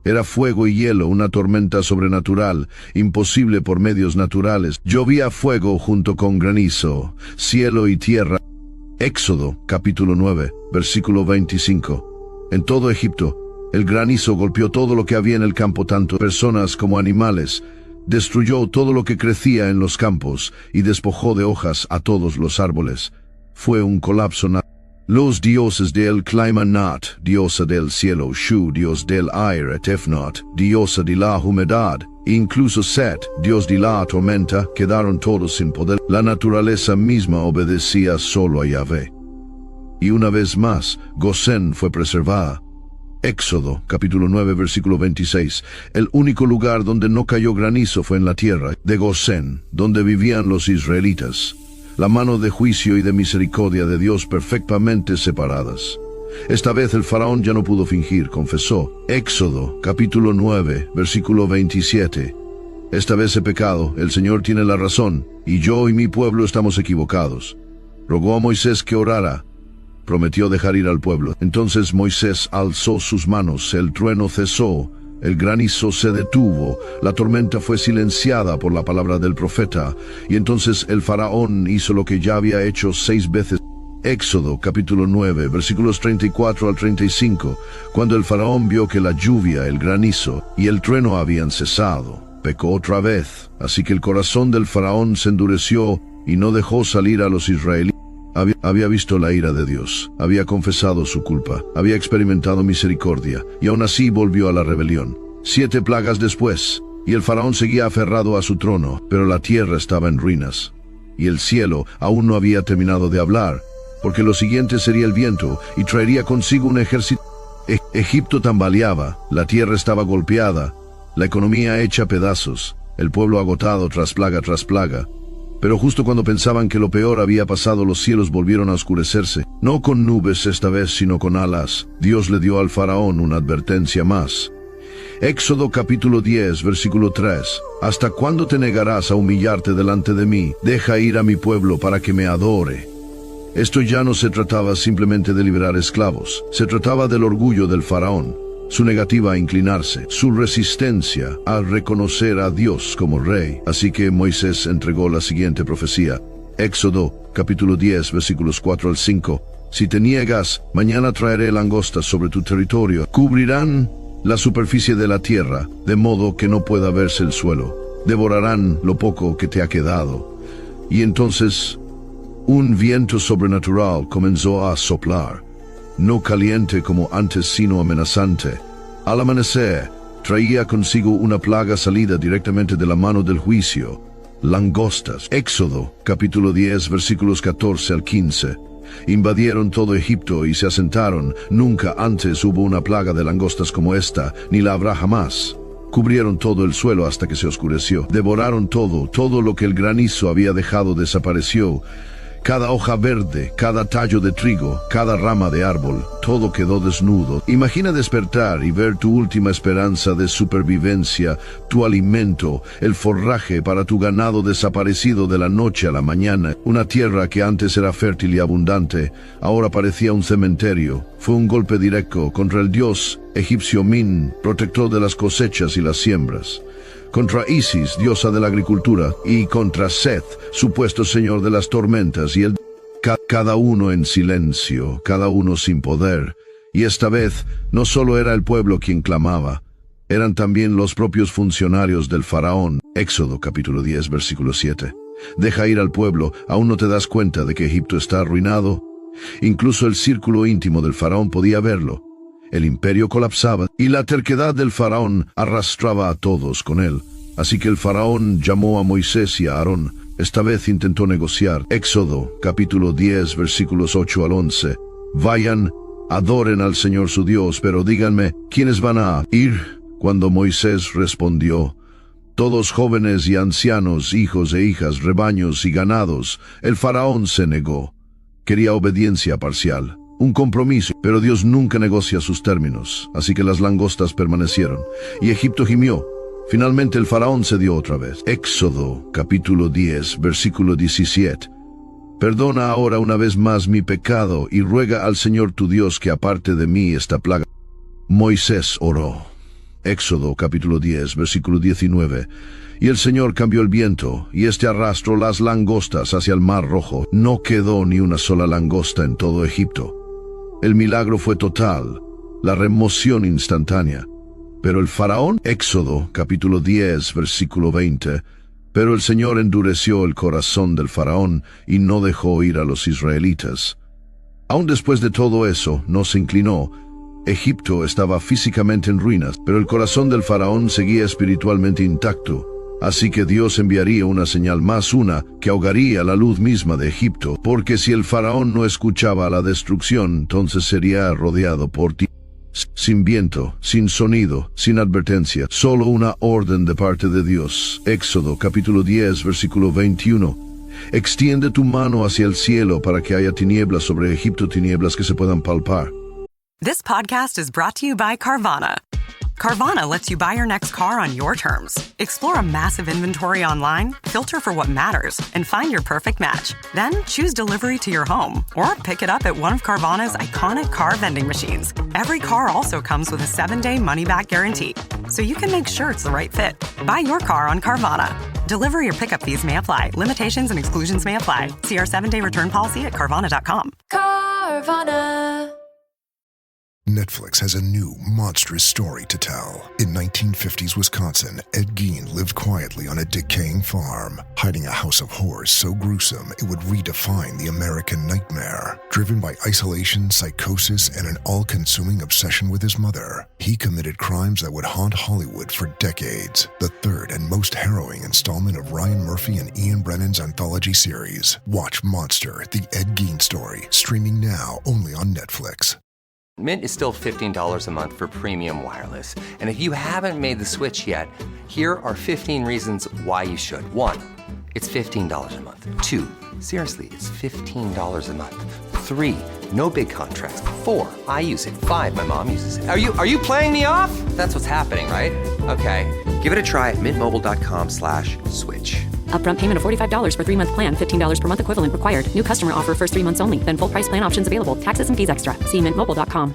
Era fuego y hielo, una tormenta sobrenatural, imposible por medios naturales. Llovía fuego junto con granizo, cielo y tierra. Éxodo, capítulo 9, versículo 25. En todo Egipto, el granizo golpeó todo lo que había en el campo, tanto personas como animales. Destruyó todo lo que crecía en los campos y despojó de hojas a todos los árboles. Fue un colapso natural. Los dioses del clima Nat, diosa del cielo, Shu, dios del aire, Tefnot, diosa de la humedad, incluso Set, dios de la tormenta, quedaron todos sin poder. La naturaleza misma obedecía solo a Yahvé. Y una vez más, Gosén fue preservada. Éxodo, capítulo 9, versículo 26. El único lugar donde no cayó granizo fue en la tierra de Gosén, donde vivían los israelitas. La mano de juicio y de misericordia de Dios perfectamente separadas. Esta vez el faraón ya no pudo fingir, confesó. Éxodo, capítulo 9, versículo 27. Esta vez he pecado, el Señor tiene la razón, y yo y mi pueblo estamos equivocados. Rogó a Moisés que orara. Prometió dejar ir al pueblo. Entonces Moisés alzó sus manos, el trueno cesó, el granizo se detuvo, la tormenta fue silenciada por la palabra del profeta, y entonces el faraón hizo lo que ya había hecho 6 veces. Éxodo capítulo 9, versículos 34 al 35, cuando el faraón vio que la lluvia, el granizo y el trueno habían cesado, pecó otra vez, así que el corazón del faraón se endureció y no dejó salir a los israelitas. Había visto la ira de Dios, había confesado su culpa, había experimentado misericordia, y aún así volvió a la rebelión. 7 plagas después, y el faraón seguía aferrado a su trono, pero la tierra estaba en ruinas, y el cielo aún no había terminado de hablar, porque lo siguiente sería el viento, y traería consigo un ejército. Egipto tambaleaba, la tierra estaba golpeada, la economía hecha pedazos, el pueblo agotado tras plaga. Pero justo cuando pensaban que lo peor había pasado, los cielos volvieron a oscurecerse, no con nubes esta vez, sino con alas. Dios le dio al faraón una advertencia más. Éxodo capítulo 10, versículo 3. ¿Hasta cuándo te negarás a humillarte delante de mí? Deja ir a mi pueblo para que me adore. Esto ya no se trataba simplemente de liberar esclavos, se trataba del orgullo del faraón, su negativa a inclinarse, su resistencia a reconocer a Dios como rey. Así que Moisés entregó la siguiente profecía. Éxodo capítulo 10, versículos 4 al 5. Si te niegas, mañana traeré langostas sobre tu territorio, cubrirán la superficie de la tierra, de modo que no pueda verse el suelo. Devorarán lo poco que te ha quedado. Y entonces un viento sobrenatural comenzó a soplar, no caliente como antes, sino amenazante. Al amanecer, traía consigo una plaga salida directamente de la mano del juicio: langostas. Éxodo capítulo 10, versículos 14 al 15. Invadieron todo Egipto y se asentaron. Nunca antes hubo una plaga de langostas como esta, ni la habrá jamás. Cubrieron todo el suelo hasta que se oscureció. Devoraron todo lo que el granizo había dejado desapareció. Cada hoja verde, cada tallo de trigo, cada rama de árbol, todo quedó desnudo. Imagina despertar y ver tu última esperanza de supervivencia, tu alimento, el forraje para tu ganado desaparecido de la noche a la mañana. Una tierra que antes era fértil y abundante, ahora parecía un cementerio. Fue un golpe directo contra el dios egipcio Min, protector de las cosechas y las siembras, contra Isis, diosa de la agricultura, y contra Seth, supuesto señor de las tormentas, y cada uno en silencio, cada uno sin poder. Y esta vez no solo era el pueblo quien clamaba, eran también los propios funcionarios del faraón. Éxodo capítulo 10, versículo 7. Deja ir al pueblo, ¿aún no te das cuenta de que Egipto está arruinado? Incluso el círculo íntimo del faraón podía verlo. El imperio colapsaba, y la terquedad del faraón arrastraba a todos con él. Así que el faraón llamó a Moisés y a Aarón. Esta vez intentó negociar. Éxodo, capítulo 10, versículos 8 al 11. Vayan, adoren al Señor su Dios, pero díganme, ¿quiénes van a ir? Cuando Moisés respondió: todos jóvenes y ancianos, hijos e hijas, rebaños y ganados. El faraón se negó. Quería obediencia parcial, un compromiso, pero Dios nunca negocia sus términos, así que las langostas permanecieron, y Egipto gimió. Finalmente el faraón cedió otra vez. Éxodo, capítulo 10, versículo 17. Perdona ahora una vez más mi pecado, y ruega al Señor tu Dios que aparte de mí esta plaga. Moisés oró. Éxodo, capítulo 10, versículo 19. Y el Señor cambió el viento, y este arrastró las langostas hacia el mar Rojo. No quedó ni una sola langosta en todo Egipto. El milagro fue total, la remoción instantánea. Pero el faraón, Éxodo, capítulo 10, versículo 20, pero el Señor endureció el corazón del faraón y no dejó ir a los israelitas. Aún después de todo eso, no se inclinó. Egipto estaba físicamente en ruinas, pero el corazón del faraón seguía espiritualmente intacto. Así que Dios enviaría una señal más, una que ahogaría la luz misma de Egipto, porque si el faraón no escuchaba la destrucción, entonces sería rodeado por ti. Sin viento, sin sonido, sin advertencia, solo una orden de parte de Dios. Éxodo capítulo 10, versículo 21. Extiende tu mano hacia el cielo para que haya tinieblas sobre Egipto, tinieblas que se puedan palpar. This podcast is brought to you by Carvana. Carvana lets you buy your next car on your terms. Explore a massive inventory online, filter for what matters, and find your perfect match. Then choose delivery to your home or pick it up at one of Carvana's iconic car vending machines. Every car also comes with a 7-day money-back guarantee, so you can make sure it's the right fit. Buy your car on Carvana. Delivery or pickup fees may apply. Limitations and exclusions may apply. See our 7-day return policy at Carvana.com. Carvana. Netflix has a new, monstrous story to tell. In 1950s Wisconsin, Ed Gein lived quietly on a decaying farm, hiding a house of horrors so gruesome it would redefine the American nightmare. Driven by isolation, psychosis, and an all-consuming obsession with his mother, he committed crimes that would haunt Hollywood for decades. The third and most harrowing installment of Ryan Murphy and Ian Brennan's anthology series. Watch Monster, the Ed Gein story, streaming now only on Netflix. Mint is still $15 a month for premium wireless. And if you haven't made the switch yet, here are 15 reasons why you should. 1, it's $15 a month. 2, seriously, it's $15 a month. 3, no big contracts. 4, I use it. 5, my mom uses it. Are you playing me off? That's what's happening, right? Okay, give it a try at mintmobile.com/switch. Upfront payment of $45 for 3-month plan, $15 per month equivalent required. New customer offer first 3 months only. Then full price plan options available. Taxes and fees extra. See mintmobile.com.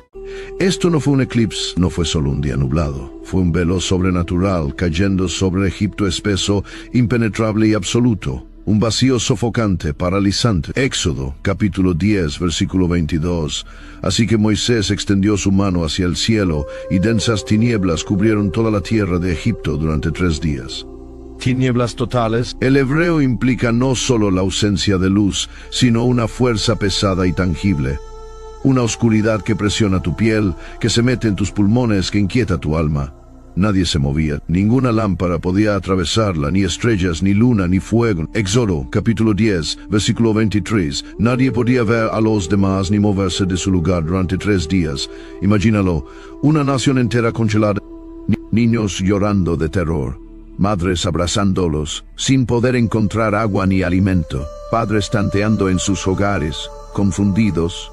Esto no fue un eclipse, no fue solo un día nublado. Fue un velo sobrenatural cayendo sobre Egipto espeso, impenetrable y absoluto. Un vacío sofocante, paralizante. Éxodo, capítulo 10, versículo 22. Así que Moisés extendió su mano hacia el cielo, y densas tinieblas cubrieron toda la tierra de Egipto durante 3 días. Tinieblas totales. El hebreo implica no solo la ausencia de luz, sino una fuerza pesada y tangible. Una oscuridad que presiona tu piel, que se mete en tus pulmones, que inquieta tu alma. Nadie se movía, ninguna lámpara podía atravesarla, ni estrellas, ni luna, ni fuego. Éxodo, capítulo 10, versículo 23. Nadie podía ver a los demás ni moverse de su lugar durante 3 días. Imagínalo, una nación entera congelada, niños llorando de terror, madres abrazándolos, sin poder encontrar agua ni alimento, padres tanteando en sus hogares, confundidos,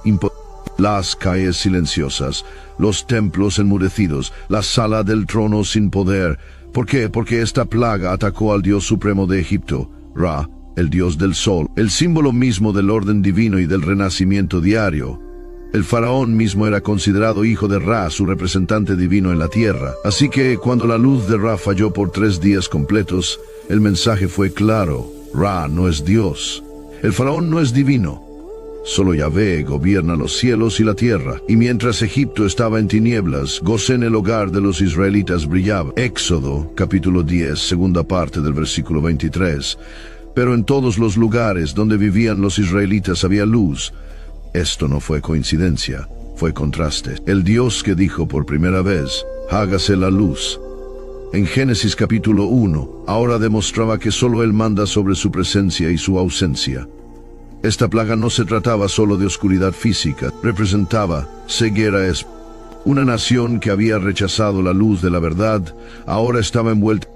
las calles silenciosas, los templos enmudecidos, la sala del trono sin poder. ¿Por qué? Porque esta plaga atacó al Dios supremo de Egipto, Ra, el Dios del Sol, el símbolo mismo del orden divino y del renacimiento diario. El faraón mismo era considerado hijo de Ra, su representante divino en la tierra. Así que cuando la luz de Ra falló por 3 días completos, el mensaje fue claro: Ra no es Dios. El faraón no es divino. Solo Yahvé gobierna los cielos y la tierra, y mientras Egipto estaba en tinieblas, Gosén, el hogar de los israelitas, brillaba. Éxodo, capítulo 10, segunda parte del versículo 23. Pero en todos los lugares donde vivían los israelitas había luz. Esto no fue coincidencia, fue contraste. El Dios que dijo por primera vez: hágase la luz, en Génesis capítulo 1, ahora demostraba que solo Él manda sobre su presencia y su ausencia. Esta plaga no se trataba solo de oscuridad física, representaba ceguera espiritual. Una nación que había rechazado la luz de la verdad, ahora estaba envuelta,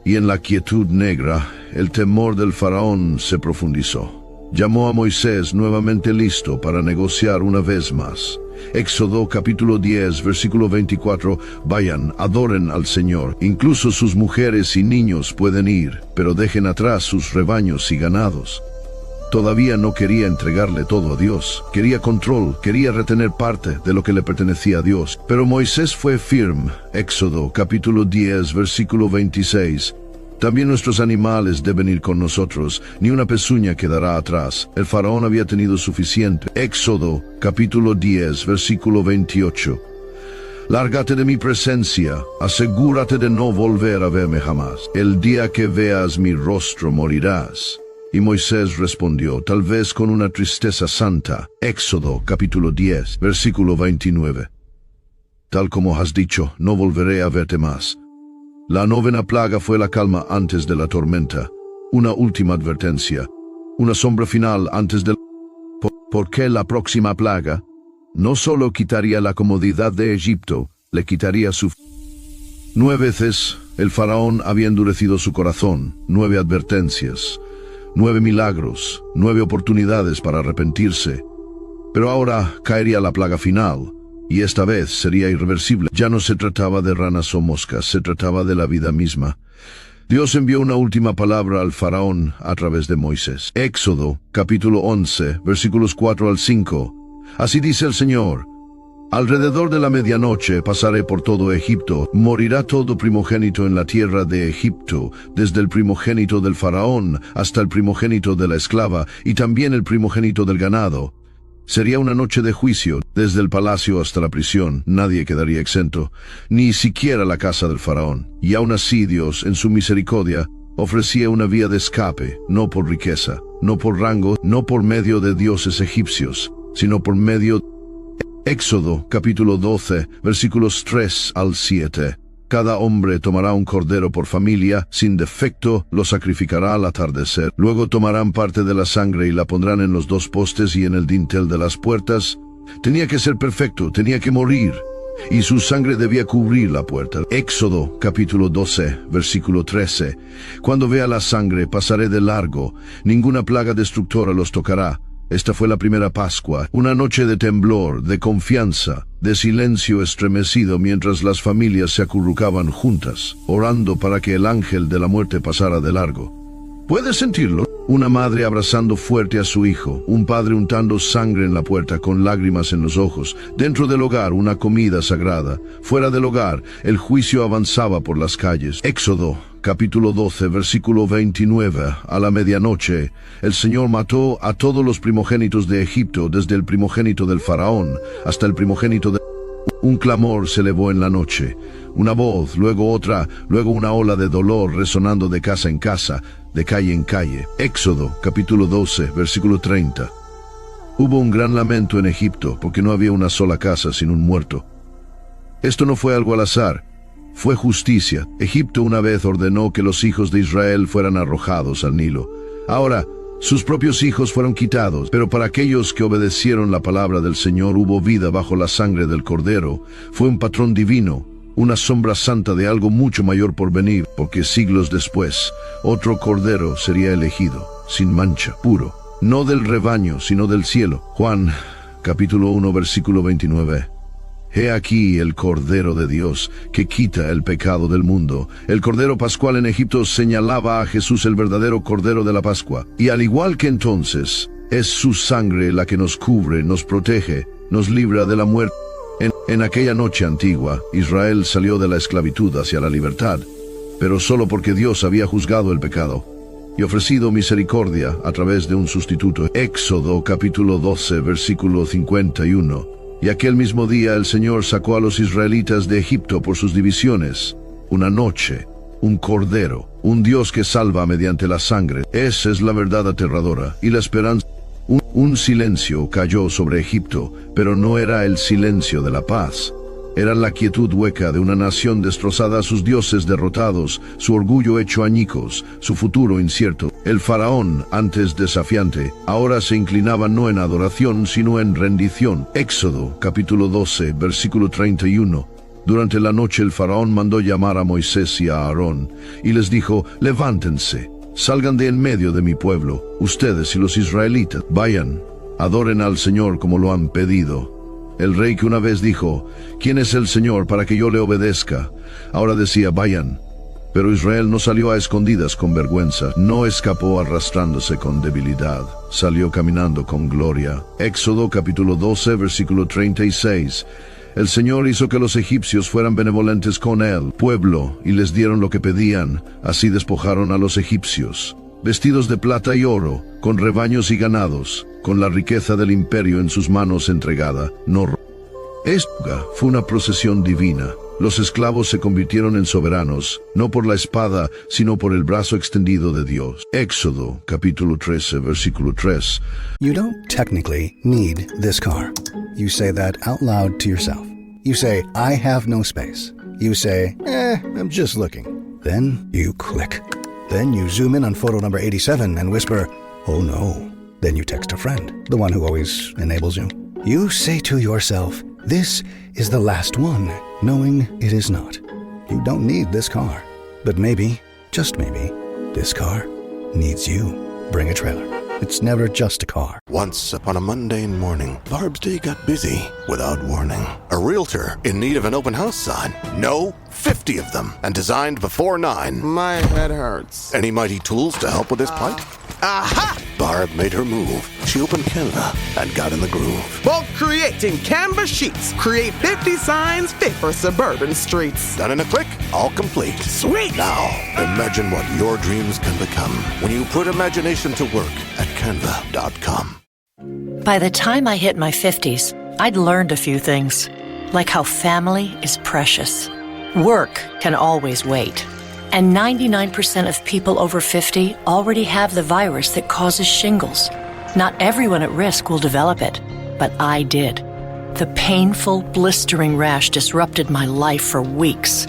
y en la quietud negra, el temor del faraón se profundizó. Llamó a Moisés, nuevamente listo para negociar una vez más. Éxodo capítulo 10, versículo 24, vayan, adoren al Señor. Incluso sus mujeres y niños pueden ir, pero dejen atrás sus rebaños y ganados. Todavía no quería entregarle todo a Dios, quería control, quería retener parte de lo que le pertenecía a Dios. Pero Moisés fue firme. Éxodo capítulo 10, versículo 26. También nuestros animales deben ir con nosotros, ni una pezuña quedará atrás. El faraón había tenido suficiente. Éxodo capítulo 10, versículo 28. Lárgate de mi presencia, asegúrate de no volver a verme jamás. El día que veas mi rostro morirás. Y Moisés respondió, tal vez con una tristeza santa. Éxodo capítulo 10, versículo 29. Tal como has dicho, no volveré a verte más. La 9ª plaga fue la calma antes de la tormenta, una última advertencia, una sombra final antes de... ¿Por qué la próxima plaga? No solo quitaría la comodidad de Egipto, le quitaría su... 9 veces el faraón había endurecido su corazón, 9 advertencias, 9 milagros, 9 oportunidades para arrepentirse. Pero ahora caería la plaga final, Y esta vez sería irreversible. Ya no se trataba de ranas o moscas, se trataba de la vida misma. Dios envió una última palabra al faraón a través de Moisés. Éxodo, capítulo 11, versículos 4 al 5. Así dice el Señor: alrededor de la medianoche pasaré por todo Egipto. Morirá todo primogénito en la tierra de Egipto, desde el primogénito del faraón hasta el primogénito de la esclava, y también el primogénito del ganado. Sería una noche de juicio, desde el palacio hasta la prisión. Nadie quedaría exento, ni siquiera la casa del faraón. Y aún así Dios, en su misericordia, ofrecía una vía de escape, no por riqueza, no por rango, no por medio de dioses egipcios, sino por medio. Éxodo, capítulo 12, versículos 3 al 7. Cada hombre tomará un cordero por familia, sin defecto, lo sacrificará al atardecer. Luego tomarán parte de la sangre y la pondrán en los dos postes y en el dintel de las puertas. Tenía que ser perfecto, tenía que morir, y su sangre debía cubrir la puerta. Éxodo, capítulo 12, versículo 13. Cuando vea la sangre, pasaré de largo. Ninguna plaga destructora los tocará. Esta fue la primera Pascua, una noche de temblor, de confianza, de silencio estremecido mientras las familias se acurrucaban juntas, orando para que el ángel de la muerte pasara de largo. ¿Puedes sentirlo? Una madre abrazando fuerte a su hijo, un padre untando sangre en la puerta con lágrimas en los ojos. Dentro del hogar, una comida sagrada. Fuera del hogar, el juicio avanzaba por las calles. Éxodo, capítulo 12, versículo 29. A la medianoche, el Señor mató a todos los primogénitos de Egipto, desde el primogénito del faraón hasta el primogénito de... Un clamor se elevó en la noche, una voz, luego otra, luego una ola de dolor resonando de casa en casa, de calle en calle. Éxodo, capítulo 12, versículo 30. Hubo un gran lamento en Egipto, porque no había una sola casa sin un muerto. Esto no fue algo al azar, fue justicia. Egipto una vez ordenó que los hijos de Israel fueran arrojados al Nilo. Ahora, sus propios hijos fueron quitados, pero para aquellos que obedecieron la palabra del Señor hubo vida bajo la sangre del Cordero. Fue un patrón divino, una sombra santa de algo mucho mayor por venir, porque siglos después, otro Cordero sería elegido, sin mancha, puro, no del rebaño, sino del cielo. Juan, capítulo 1, versículo 29. He aquí el Cordero de Dios, que quita el pecado del mundo. El Cordero Pascual en Egipto señalaba a Jesús, el verdadero Cordero de la Pascua. Y al igual que entonces, es su sangre la que nos cubre, nos protege, nos libra de la muerte. En aquella noche antigua, Israel salió de la esclavitud hacia la libertad, pero solo porque Dios había juzgado el pecado y ofrecido misericordia a través de un sustituto. Éxodo capítulo 12, versículo 51. Y aquel mismo día el Señor sacó a los israelitas de Egipto por sus divisiones. Una noche, un cordero, un Dios que salva mediante la sangre. Esa es la verdad aterradora y la esperanza. Un silencio cayó sobre Egipto, pero no era el silencio de la paz. Era la quietud hueca de una nación destrozada, sus dioses derrotados, su orgullo hecho añicos, su futuro incierto. El faraón, antes desafiante, ahora se inclinaba no en adoración, sino en rendición. Éxodo, capítulo 12, versículo 31. Durante la noche el faraón mandó llamar a Moisés y a Aarón, y les dijo: levántense, salgan de en medio de mi pueblo, ustedes y los israelitas. Vayan, adoren al Señor como lo han pedido. El rey que una vez dijo: ¿quién es el Señor para que yo le obedezca?, ahora decía: vayan. Pero Israel no salió a escondidas con vergüenza, no escapó arrastrándose con debilidad, salió caminando con gloria. Éxodo capítulo 12, versículo 36. El Señor hizo que los egipcios fueran benevolentes con él, pueblo, y les dieron lo que pedían. Así despojaron a los egipcios, vestidos de plata y oro, con rebaños y ganados, con la riqueza del imperio en sus manos entregada. Esta fue una procesión divina. Los esclavos se convirtieron en soberanos, no por la espada, sino por el brazo extendido de Dios. Éxodo, capítulo 13, versículo 3. You don't technically need this car. You say that out loud to yourself. You say, I have no space. You say, I'm just looking. Then you click. Then you zoom in on photo number 87 and whisper, oh no. Then you text a friend, the one who always enables you. You say to yourself, this is the last one, knowing it is not. You don't need this car. But maybe, just maybe, this car needs you. Bring a trailer. It's never just a car. Once upon a mundane morning, Barb's day got busy without warning. A realtor in need of an open house sign. No, 50 of them, and designed before 9. My head hurts. Any mighty tools to help with his plight? Aha! Barb made her move. She opened Canva and got in the groove. Bulk creating Canva sheets. Create 50 signs fit for suburban streets. Done in a click, all complete. Sweet! Now, imagine what your dreams can become when you put imagination to work at Canva.com. By the time I hit my 50s, I'd learned a few things, like how family is precious. Work can always wait. And 99% of people over 50 already have the virus that causes shingles. Not everyone at risk will develop it, but I did. The painful, blistering rash disrupted my life for weeks.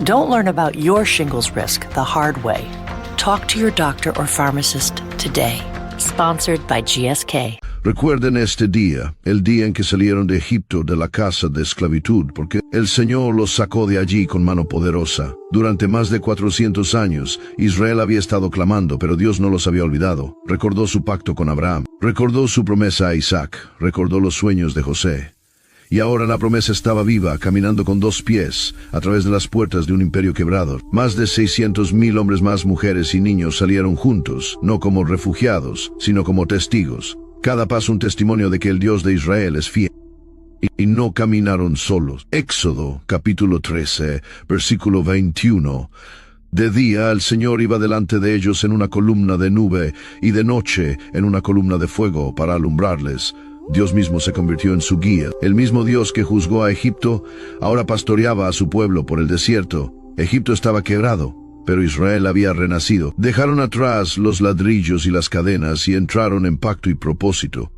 Don't learn about your shingles risk the hard way. Talk to your doctor or pharmacist today. Sponsored by GSK. Recuerden este día, el día en que salieron de Egipto de la casa de esclavitud, porque el Señor los sacó de allí con mano poderosa. Durante más de 400 años, Israel había estado clamando, pero Dios no los había olvidado. Recordó su pacto con Abraham, recordó su promesa a Isaac, recordó los sueños de José. Y ahora la promesa estaba viva, caminando con 2 pies, a través de las puertas de un imperio quebrado. Más de 600,000 hombres más, mujeres y niños salieron juntos, no como refugiados, sino como testigos. Cada paso un testimonio de que el Dios de Israel es fiel. Y no caminaron solos. Éxodo, capítulo 13, versículo 21. De día el Señor iba delante de ellos en una columna de nube, y de noche en una columna de fuego para alumbrarles. Dios mismo se convirtió en su guía. El mismo Dios que juzgó a Egipto, ahora pastoreaba a su pueblo por el desierto. Egipto estaba quebrado, pero Israel había renacido. Dejaron atrás los ladrillos y las cadenas y entraron en pacto y propósito.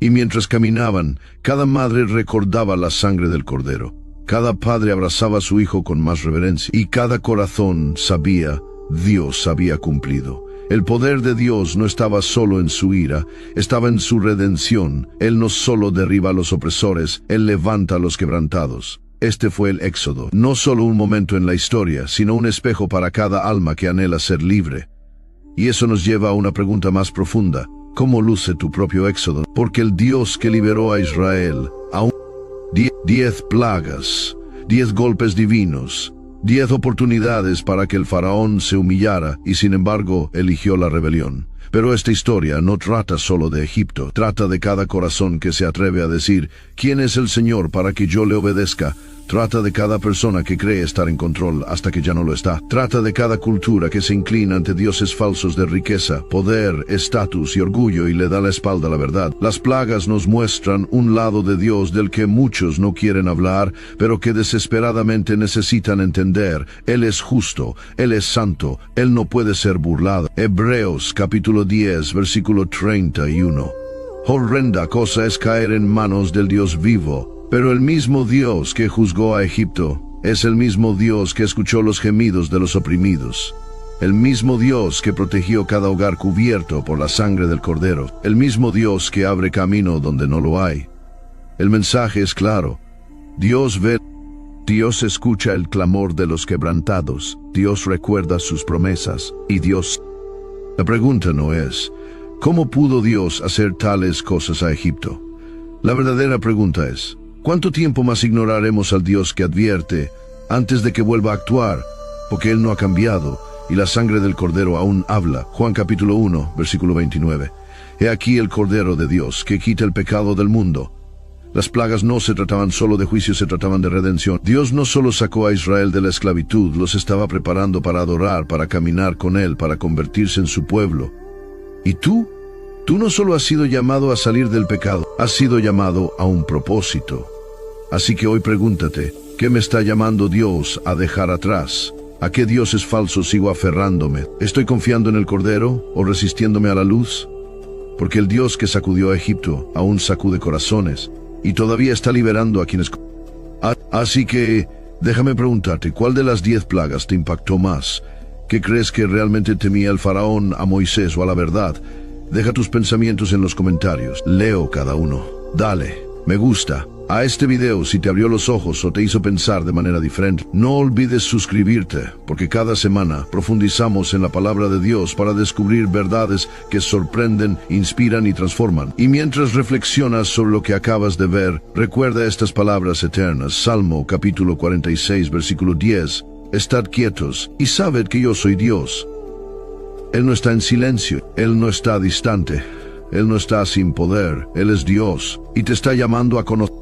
Y mientras caminaban, cada madre recordaba la sangre del Cordero. Cada padre abrazaba a su hijo con más reverencia. Y cada corazón sabía, Dios había cumplido. El poder de Dios no estaba solo en su ira, estaba en su redención. Él no solo derriba a los opresores, Él levanta a los quebrantados. Este fue el Éxodo, no solo un momento en la historia, sino un espejo para cada alma que anhela ser libre. Y eso nos lleva a una pregunta más profunda. ¿Cómo luce tu propio Éxodo? Porque el Dios que liberó a Israel, aún 10 plagas, 10 golpes divinos, 10 oportunidades para que el faraón se humillara, y sin embargo eligió la rebelión. Pero esta historia no trata solo de Egipto, trata de cada corazón que se atreve a decir, ¿quién es el Señor para que yo le obedezca? Trata de cada persona que cree estar en control hasta que ya no lo está. Trata de cada cultura que se inclina ante dioses falsos de riqueza, poder, estatus y orgullo y le da la espalda a la verdad. Las plagas nos muestran un lado de Dios del que muchos no quieren hablar, pero que desesperadamente necesitan entender. Él es justo, Él es santo, Él no puede ser burlado. Hebreos capítulo 10, versículo 31. Horrenda cosa es caer en manos del Dios vivo. Pero el mismo Dios que juzgó a Egipto es el mismo Dios que escuchó los gemidos de los oprimidos. El mismo Dios que protegió cada hogar cubierto por la sangre del Cordero. El mismo Dios que abre camino donde no lo hay. El mensaje es claro. Dios ve, Dios escucha el clamor de los quebrantados. Dios recuerda sus promesas. Y Dios... La pregunta no es, ¿cómo pudo Dios hacer tales cosas a Egipto? La verdadera pregunta es, ¿cuánto tiempo más ignoraremos al Dios que advierte antes de que vuelva a actuar? Porque Él no ha cambiado y la sangre del Cordero aún habla. Juan capítulo 1, versículo 29. He aquí el Cordero de Dios que quita el pecado del mundo. Las plagas no se trataban solo de juicio, se trataban de redención. Dios no solo sacó a Israel de la esclavitud, los estaba preparando para adorar, para caminar con Él, para convertirse en su pueblo. ¿Y tú? Tú no solo has sido llamado a salir del pecado, has sido llamado a un propósito. Así que hoy pregúntate, ¿qué me está llamando Dios a dejar atrás? ¿A qué dioses falsos sigo aferrándome? ¿Estoy confiando en el Cordero o resistiéndome a la luz? Porque el Dios que sacudió a Egipto aún sacude corazones y todavía está liberando a quienes... Así que, déjame preguntarte, ¿cuál de las 10 plagas te impactó más? ¿Qué crees que realmente temía el faraón, a Moisés o a la verdad? Deja tus pensamientos en los comentarios. Leo cada uno. Dale. me gusta a este video si te abrió los ojos o te hizo pensar de manera diferente. No olvides suscribirte, porque cada semana profundizamos en la palabra de Dios para descubrir verdades que sorprenden, inspiran y transforman. Y mientras reflexionas sobre lo que acabas de ver, recuerda estas palabras eternas. Salmo capítulo 46, versículo 10. Estad quietos y sabed que yo soy Dios. Él no está en silencio, Él no está distante, Él no está sin poder, Él es Dios y te está llamando a conocer